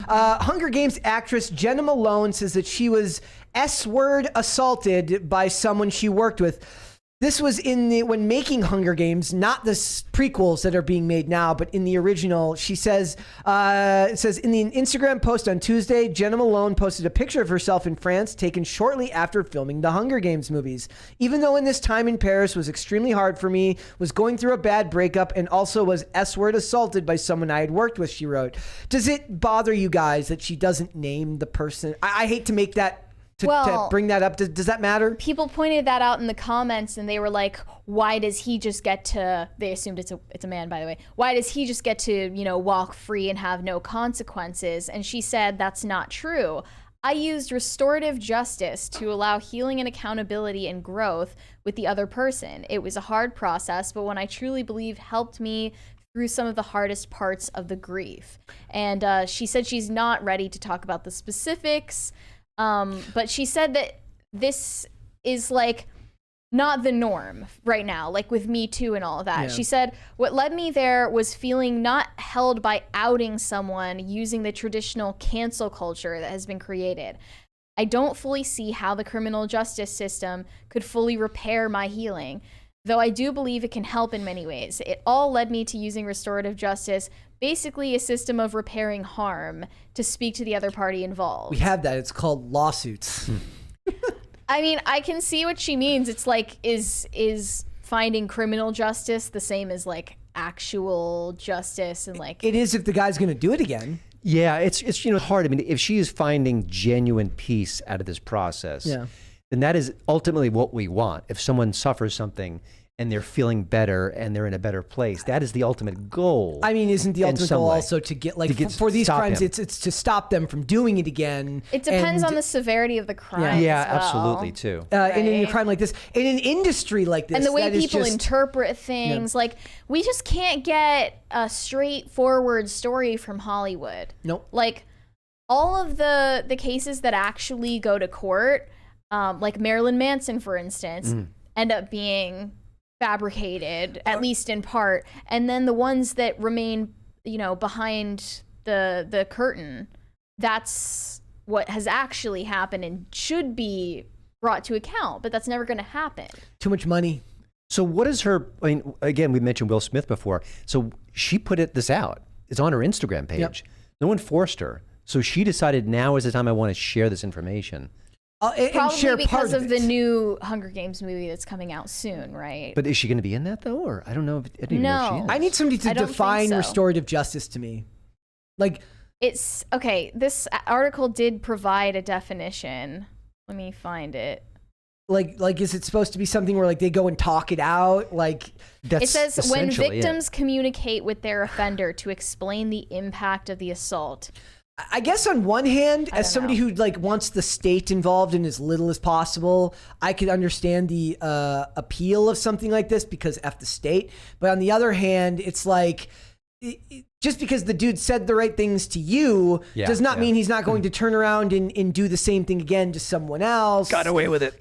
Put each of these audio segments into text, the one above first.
Hunger Games actress Jenna Malone says that she was S-word assaulted by someone she worked with. This was when making Hunger Games, not the prequels that are being made now, but in the original. She says, it says in the Instagram post on Tuesday, Jenna Malone posted a picture of herself in France taken shortly after filming the Hunger Games movies. Even though in this time in Paris was extremely hard for me, was going through a bad breakup, and also was S-word assaulted by someone I had worked with, she wrote. Does it bother you guys that she doesn't name the person? I hate to make that to bring that up. Does that matter? People pointed that out in the comments, and they were like, why does he just get to, they assumed it's a man, by the way, why does he just get to, walk free and have no consequences? And she said, that's not true. I used restorative justice to allow healing and accountability and growth with the other person. It was a hard process, but one I truly believe helped me through some of the hardest parts of the grief. And she said she's not ready to talk about the specifics, but she said that this is like not the norm right now, like with Me Too and all of that. Yeah. She said, what led me there was feeling not held by outing someone using the traditional cancel culture that has been created. I don't fully see how the criminal justice system could fully repair my healing, though I do believe it can help in many ways. It all led me to using restorative justice, basically a system of repairing harm, to speak to the other party involved. We have that. It's called lawsuits. I mean, I can see what she means. It's like, is finding criminal justice the same as like actual justice? And like, it is if the guy's going to do it again. Yeah, it's hard. I mean, if she is finding genuine peace out of this process, then that is ultimately what we want. If someone suffers something and they're feeling better and they're in a better place, that is the ultimate goal. I mean, isn't the ultimate goal also to get, like, for these crimes, it's to stop them from doing it again? It depends on the severity of the crime. Yeah, as well. Absolutely, too. Right? And in a crime like this, in an industry like this, and the way people interpret things, like, we just can't get a straightforward story from Hollywood. Nope. Like, all of the cases that actually go to court, like Marilyn Manson, for instance, end up being fabricated, at least in part, and then the ones that remain, behind the curtain, that's what has actually happened and should be brought to account, but that's never going to happen. Too much money. So what is her, I mean, again, we mentioned Will Smith before, so she put this out. It's on her Instagram page. Yep. No one forced her. So she decided now is the time I want to share this information. Probably share because of the new Hunger Games movie that's coming out soon, right? But is she going to be in that, though? Or I don't know. I didn't even know if she is. I need somebody to define restorative justice to me. Like, it's, okay, this article did provide a definition. Let me find it. Like, is it supposed to be something where, like, they go and talk it out? Like, it says, when victims communicate with their offender to explain the impact of the assault. I guess on one hand, as somebody who like wants the state involved in as little as possible, I could understand the appeal of something like this because F the state. But on the other hand, it's like, just because the dude said the right things to you does not mean he's not going to turn around and do the same thing again to someone else. Got away with it.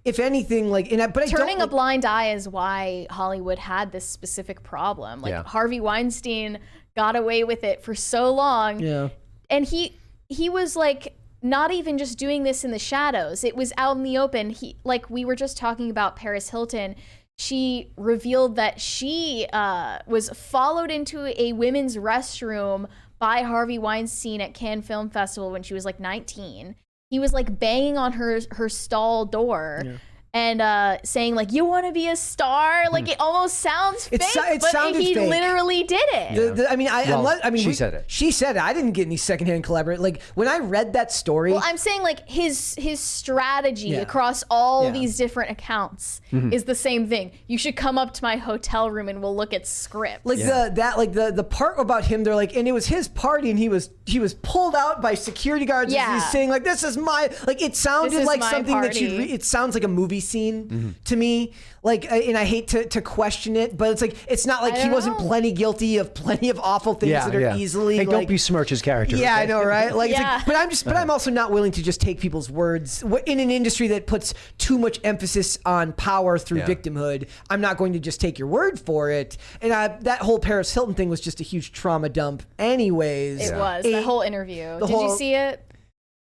If anything, like, but turning a blind eye is why Hollywood had this specific problem. Like Harvey Weinstein got away with it for so long. Yeah. And he was like not even just doing this in the shadows. It was out in the open. Like we were just talking about Paris Hilton. She revealed that she was followed into a women's restroom by Harvey Weinstein at Cannes Film Festival when she was like 19. He was like banging on her stall door. Yeah. And saying like, you want to be a star? Like it almost sounds fake, but he literally did it. She said it. She said it. I didn't get any secondhand collaboration. Like when I read that story. Well, I'm saying like his strategy across all these different accounts is the same thing. You should come up to my hotel room and we'll look at scripts. Like the part about him, they're like, and it was his party and he was was pulled out by security guards as he's saying like, "This is my," like it sounded like something party. that you'd it sounds like a movie scene to me. Like, and I hate to question it, but it's like it's not like he wasn't plenty guilty of plenty of awful things that are easily. Hey, like, don't besmirch his character. Yeah, okay? I know, right? Like, it's like, but I'm also not willing to just take people's words in an industry that puts too much emphasis on power through victimhood. I'm not going to just take your word for it. And that whole Paris Hilton thing was just a huge trauma dump, anyways. It was the whole interview. Did you see it?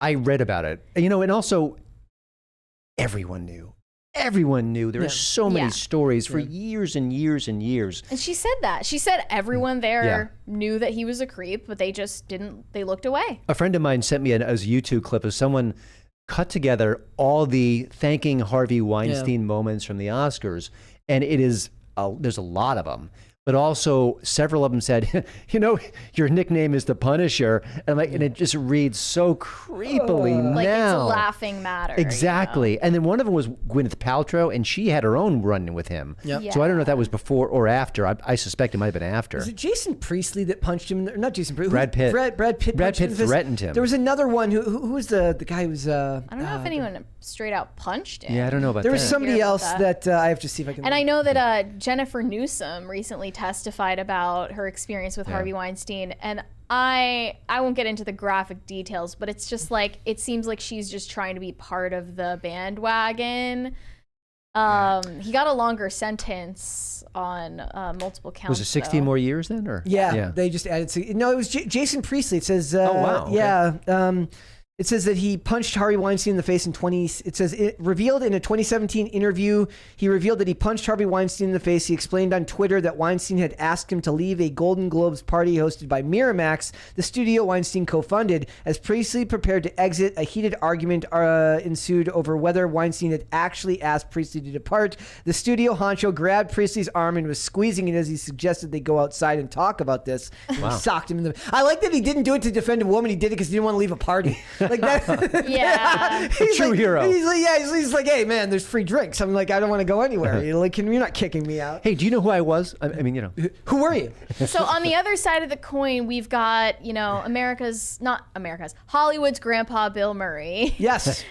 I read about it. And also everyone knew. Everyone knew. There were so many stories for years and years and years. And she said that. She said everyone there knew that he was a creep, but they just didn't. They looked away. A friend of mine sent me a YouTube clip of someone cut together all the thanking Harvey Weinstein moments from the Oscars. And it is, there's a lot of them. But also several of them said, your nickname is the Punisher. And and it just reads so creepily now. Like it's a laughing matter. Exactly. And then one of them was Gwyneth Paltrow, and she had her own run-in with him. Yep. So I don't know if that was before or after. I suspect it might have been after. Was it Jason Priestley that punched him? Not Jason Priestley. Brad Pitt. Brad Pitt. Brad Pitt threatened him. There was another one who was the guy who was. I don't know if anyone straight out punched him. Yeah, I don't know about that. There was somebody else that I have to see if I can. And I know that Jennifer Newsom recently testified about her experience with Harvey Weinstein, and I won't get into the graphic details, but it's just like it seems like she's just trying to be part of the bandwagon. He got a longer sentence on multiple counts. Was it 16 more years then, or they just added. No, it was Jason Priestley. It says. Oh wow. Yeah. It says that he punched Harvey Weinstein in the face in It says it revealed in a 2017 interview. He revealed that he punched Harvey Weinstein in the face. He explained on Twitter that Weinstein had asked him to leave a Golden Globes party hosted by Miramax, the studio Weinstein co-funded. As Priestley prepared to exit, a heated argument ensued over whether Weinstein had actually asked Priestley to depart. The studio honcho grabbed Priestley's arm and was squeezing it as he suggested they go outside and talk about this. Wow. He socked him in the. I like that he didn't do it to defend a woman. He did it because he didn't want to leave a party. Like that. Yeah. He's true hero. He's like, hey man, there's free drinks. I'm like, I don't want to go anywhere. You're like, you're not kicking me out. Hey, do you know who I was? I mean, Who were you? So on the other side of the coin, we've got, Hollywood's grandpa, Bill Murray. Yes.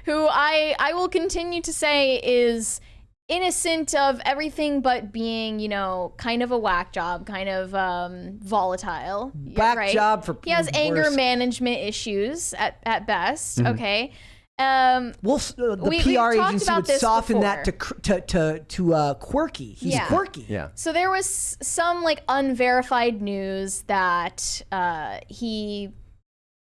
Who I will continue to say is innocent of everything but being, kind of a whack job, kind of volatile. Whack job for He has anger worse. management issues at best. Mm-hmm. Okay. The we've PR talked agency about would this soften before. that to quirky. He's quirky. Yeah. So there was some unverified news that he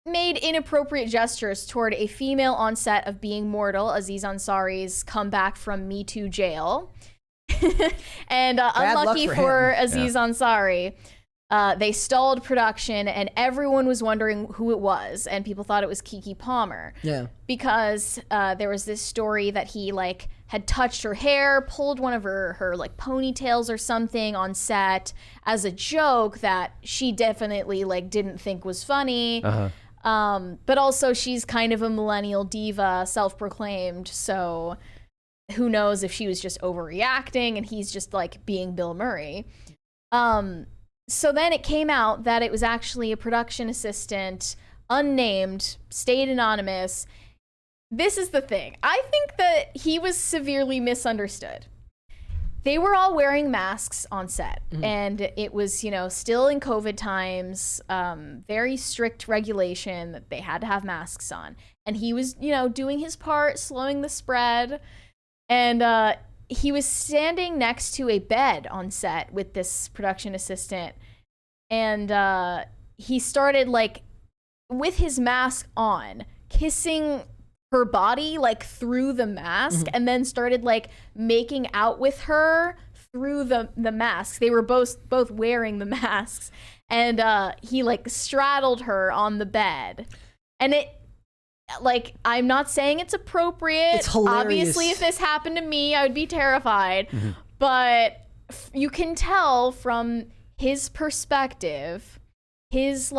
made inappropriate gestures toward a female on set of Being Mortal, Aziz Ansari's comeback from Me Too jail. And unlucky for Aziz Ansari, they stalled production and everyone was wondering who it was, and people thought it was Keke Palmer. Yeah. Because there was this story that he had touched her hair, pulled one of her ponytails or something on set as a joke that she definitely didn't think was funny. But also she's kind of a millennial diva, self-proclaimed, so who knows if she was just overreacting and he's just being Bill Murray. So then it came out that it was actually a production assistant, unnamed, stayed anonymous. This is the thing. I think that he was severely misunderstood. They were all wearing masks on set, and it was, still in COVID times, very strict regulation that they had to have masks on. And he was, doing his part, slowing the spread. And he was standing next to a bed on set with this production assistant. And he started, with his mask on, kissing her body through the mask, and then started making out with her through the masks. They were both wearing the masks, and he straddled her on the bed. And it I'm not saying it's appropriate. It's hilarious. Obviously, if this happened to me, I would be terrified. But you can tell from his perspective, his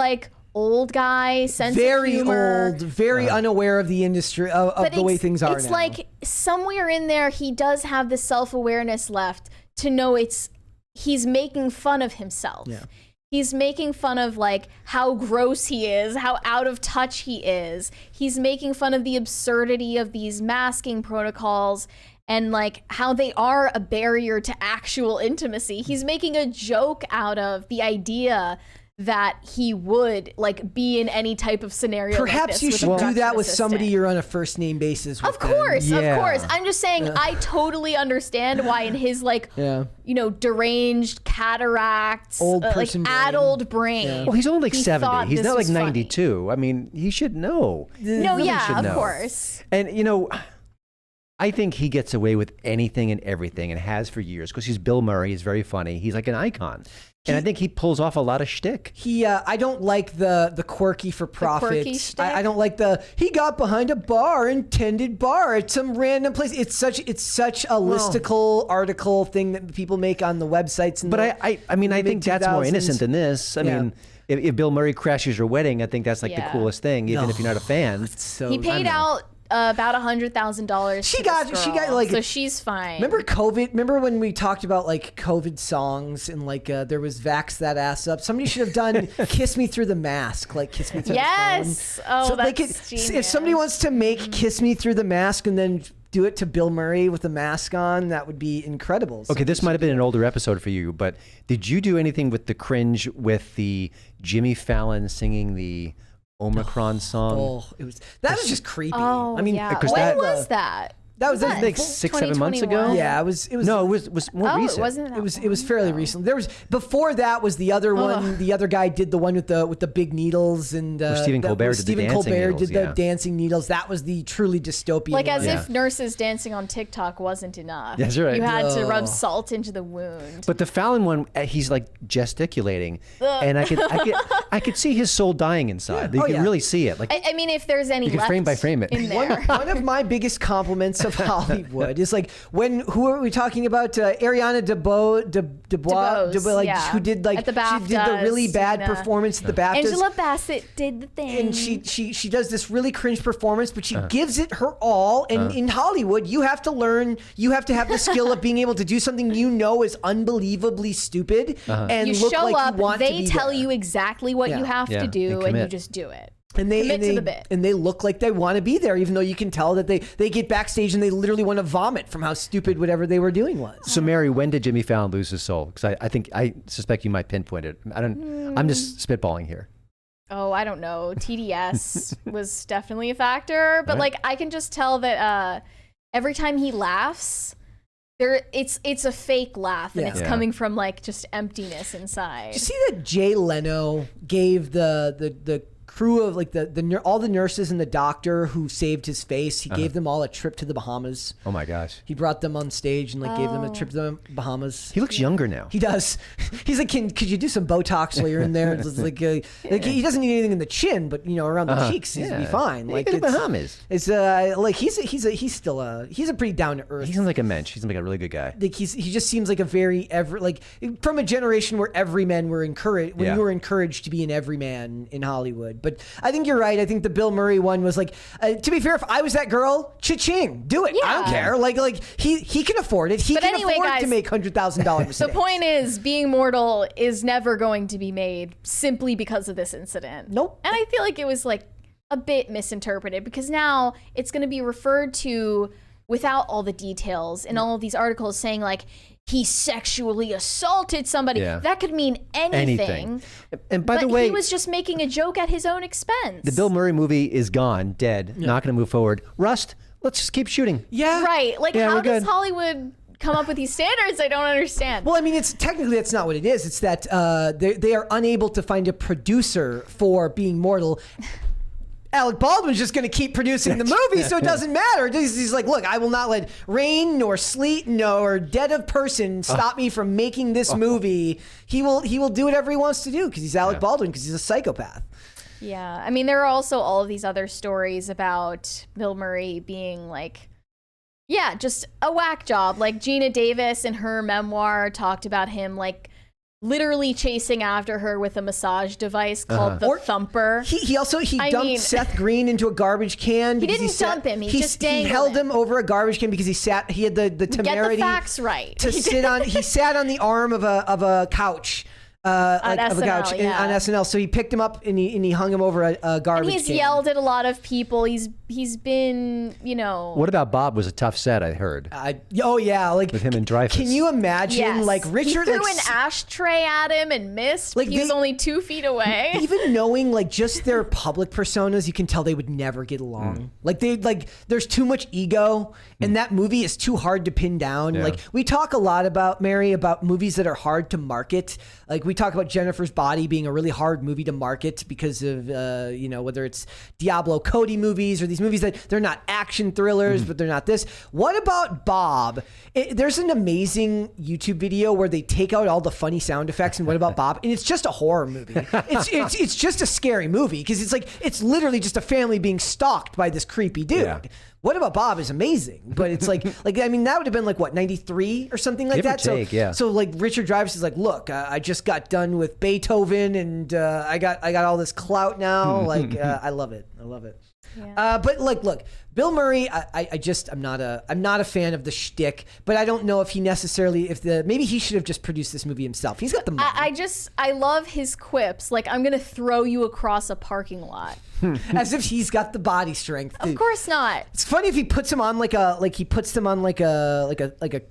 old guy sense of humor. Very unaware of the industry, of the way things are now. It's somewhere in there he does have the self-awareness left to know he's making fun of himself. Yeah. He's making fun of like how gross he is, how out of touch he is. He's making fun of the absurdity of these masking protocols and like how they are a barrier to actual intimacy. He's making a joke out of the idea that he would like be in any type of scenario. Perhaps like this you with a should do production that with assistant. somebody you're on a first name basis with. Of course, Yeah. of course. I'm just saying, I totally understand why in his like, Yeah. you know, deranged cataracts, Old like person brain. addled brain. Yeah. Well, he's only like he 70. thought He's this not like was funny. 92. I mean, he should know. No, Nobody yeah, should of know. course. And, you know, I think he gets away with anything and everything and has for years because he's Bill Murray. He's very funny. He's like an icon. And I think he pulls off a lot of shtick. I don't like the quirky for profit. quirky shtick? I don't like he got behind a bar and tended bar at some random place. It's such a listicle article thing that people make on the websites. But I mean, I think that's more innocent than this. I Yeah. mean, if Bill Murray crashes your wedding, I think that's like the Yeah. coolest thing, even if you're not a fan. So He paid out about $100,000. She got like, so she's fine. Remember COVID? Remember when we talked about like COVID songs and like there was Vax That Ass Up? Somebody should have done Kiss Me Through the Mask, like Kiss Me Through Yes. the Phone. Oh, they that's if genius. somebody wants to make Kiss Me Through the Mask and then do it to Bill Murray with the mask on, that would be incredible. Okay, this might have been an older episode for you, but did you do anything with the cringe with the Jimmy Fallon singing the Omicron song? Oh, that was just creepy. Oh, I mean, yeah. because When that- was that? that was like 6-7 months ago? 2021? yeah, it was No, it was more Oh, recent. it wasn't that It was fairly recent. There was before that was the other one. The other guy did the one with the big needles and Stephen Colbert did the dancing needles, did the yeah. dancing needles. That was the truly dystopian. Like as one. if nurses dancing on TikTok wasn't enough. That's right. You had to Oh. rub salt into the wound. But the Fallon one, he's like gesticulating, and I could see his soul dying inside. You Oh, can yeah. really see it. Like I mean, if there's any You can left frame by frame it. in there. One of my biggest compliments of Hollywood is like who are we talking about? Ariana DeBois, like yeah. who did like At the she did the really BAFTAs, bad doing the- performance at the BAFTAs. Angela Bassett did the thing. And she does this really cringe performance, but she gives it her all. And in Hollywood, you have to learn, you have to have the skill of being able to do something you know is unbelievably stupid and you look show like up, you want to they be tell there. you exactly what Yeah. you have Yeah, to do, and and you commit. just do it. And they Commit to the bit. and they look like they want to be there, even though you can tell that they get backstage and they literally want to vomit from how stupid whatever they were doing was. So, Mary, when did Jimmy Fallon lose his soul? Because I suspect you might pinpoint it. I'm just spitballing here. Oh, I don't know. TDS was definitely a factor, but Right. like I can just tell that every time he laughs, it's a fake laugh, and Yeah. it's Yeah. coming from like just emptiness inside. Did you see that Jay Leno gave the crew of like all the nurses and the doctor who saved his face, he gave them all a trip to the Bahamas. Oh my gosh, He brought them on stage and like gave them a trip to the Bahamas. he looks younger now. He does. He's like, could you do some Botox while you're in there? It's like he doesn't need anything in the chin, but around the cheeks, he'd be fine. Yeah, Like go to it's, Bahamas. it's like he's still a pretty down to earth. He seems like a mensch. He seems like a really good guy. Like he just seems like a very from a generation where everymen were encouraged when Yeah. you were encouraged to be an everyman in Hollywood. But I think you're right. I think the Bill Murray one was like, to be fair, if I was that girl, cha-ching, do it. I don't Yeah. care. Like he can afford it. He But can anyway, afford guys, to make $100,000 mistakes. The point is, being mortal is never going to be made simply because of this incident. Nope. And I feel like it was like a bit misinterpreted because now it's going to be referred to without all the details in all of these articles saying like he sexually assaulted somebody. Yeah. That could mean anything. And by But the way, he was just making a joke at his own expense. the Bill Murray movie is gone, dead, not going to move forward. Rust, let's just keep shooting. Yeah. Right. Like Yeah, how we're does good. Hollywood come up with these standards? I don't understand. Well, I mean, it's technically that's not what it is. It's that they are unable to find a producer for Being Mortal. Alec Baldwin's just going to keep producing the movie, so it doesn't matter. He's like, look, I will not let rain nor sleet nor dead of person stop me from making this movie. He will do whatever he wants to do because he's Alec Baldwin, because he's a psychopath. Yeah, I mean, there are also all of these other stories about Bill Murray being like, yeah, just a whack job. Like Gina Davis in her memoir talked about him like literally chasing after her with a massage device called the Thumper. He also dumped mean- Seth Green into a garbage can. He because didn't dump him, he just he dangled held him. him over a garbage can because he had the Get the temerity facts right. to sit on. He sat on the arm of a couch On of a couch SNL, yeah. on SNL. So he picked him up and he hung him over a garbage And he's can. yelled at a lot of people. He's been, you know. What about Bob? Was a tough set, I heard. Oh yeah, like With him and Dreyfus. Can you imagine Yes. like Richard he threw like, an ashtray at him and missed. Like He was only 2 feet away. even knowing like just their public personas, you can tell they would never get along. Like there's too much ego, and that movie is too hard to pin down. Yeah. Like we talk a lot about movies that are hard to market. Like we talk about Jennifer's Body being a really hard movie to market because of whether it's Diablo Cody movies or these movies that they're not action thrillers, but they're not this. What about Bob? There's an amazing YouTube video where they take out all the funny sound effects and What About Bob, and it's just a horror movie. It's just a scary movie because it's literally just a family being stalked by this creepy dude. Yeah. What About Bob is amazing, but it's like I mean that would have been like what 93 or something like Give or that. take, yeah. So like Richard Dreyfuss is like, look, I just got done with Beethoven and I got all this clout now. Like I love it. Yeah. But like, look, Bill Murray, I'm not a fan of the shtick, but I don't know if he necessarily, maybe he should have just produced this movie himself. He's got the money. I love his quips. Like, I'm gonna throw you across a parking lot. As if he's got the body strength. Of course not. It's funny if he puts him on like a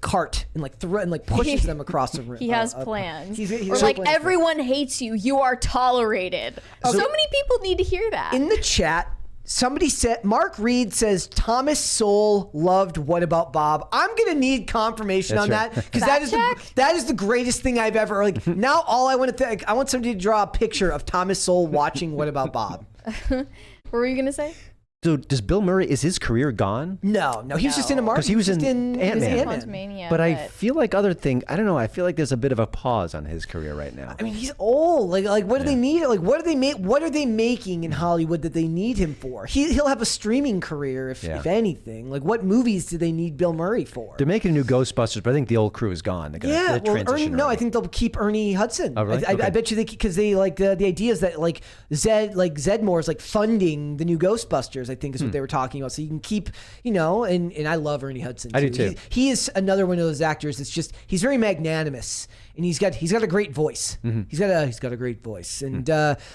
cart and pushes them across the room. He has plans. He's or so like plans. everyone hates you. You are tolerated. So many people need to hear that. In the chat, somebody said, Mark Reed says Thomas Sowell loved What About Bob. I'm gonna need confirmation That's on right. that because Fact check? that is the greatest thing I've ever like. Now all I want I want somebody to draw a picture of Thomas Sowell watching What About Bob. What were you gonna say? So does Bill Murray, is his career gone? No, he was just in a market. Because he was in Ant-Man. Quantumania, But I feel like I feel like there's a bit of a pause on his career right now. I mean, he's old. Like what do they need? Like, what do they make? What are they making in Hollywood that they need him for? He'll have a streaming career if anything. Like, what movies do they need Bill Murray for? They're making a new Ghostbusters, but I think the old crew is gone. They're gonna transition I already. think they'll keep Ernie Hudson. Oh, really? I Okay. bet you because they like the idea is that like Zedmore is like funding the new Ghostbusters. I think is what they were talking about. So you can keep, and I love Ernie Hudson. I do too. He is another one of those actors. It's just he's very magnanimous and he's got a great voice. He's got a great voice. And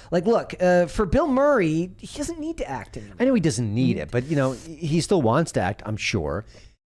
look, for Bill Murray, he doesn't need to act anymore. I know he doesn't need it, but he still wants to act, I'm sure.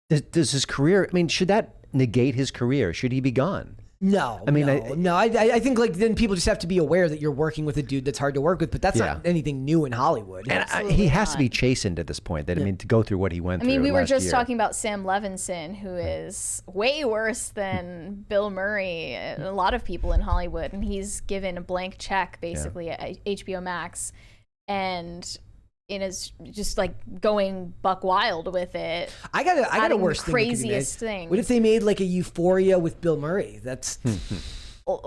Does his career, I mean, should that negate his career? Should he be gone? No, I mean, no. I think like then people just have to be aware that you're working with a dude that's hard to work with, but that's not anything new in Hollywood. And he has to be chastened at this point. I mean, to go through what he went through. I mean, we were just year. talking about Sam Levinson, who is way worse than Bill Murray, and a lot of people in Hollywood, and he's given a blank check basically at HBO Max, and is just like going buck wild with it. I got a worse craziest thing. What if they made like a Euphoria with Bill Murray? That's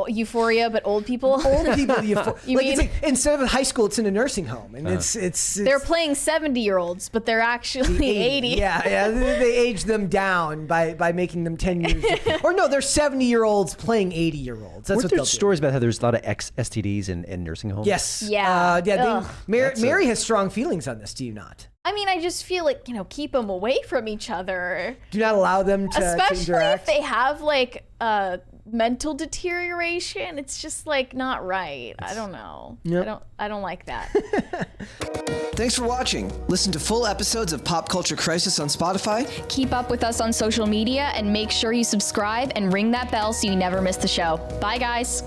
Euphoria, but old people. Old people. You mean- it's like, instead of high school, it's in a nursing home, and it's They're playing 70-year-olds, but they're actually 80. Yeah. They age them down by making them 10 years. Or no, they're 70-year-olds playing 80-year-olds. That's Weren't what there they'll stories about how there's a lot of STDs in nursing homes? Yes. Yeah. Yeah. Mary has strong feelings on this. Do you not? I mean, I just feel like, keep them away from each other. Do not allow them to Especially interact. if they have like mental deterioration. It's just like not right. I don't know. Yep. I don't like that. Thanks for watching. Listen to full episodes of Pop Culture Crisis on Spotify. Keep up with us on social media and make sure you subscribe and ring that bell so you never miss the show. Bye, guys.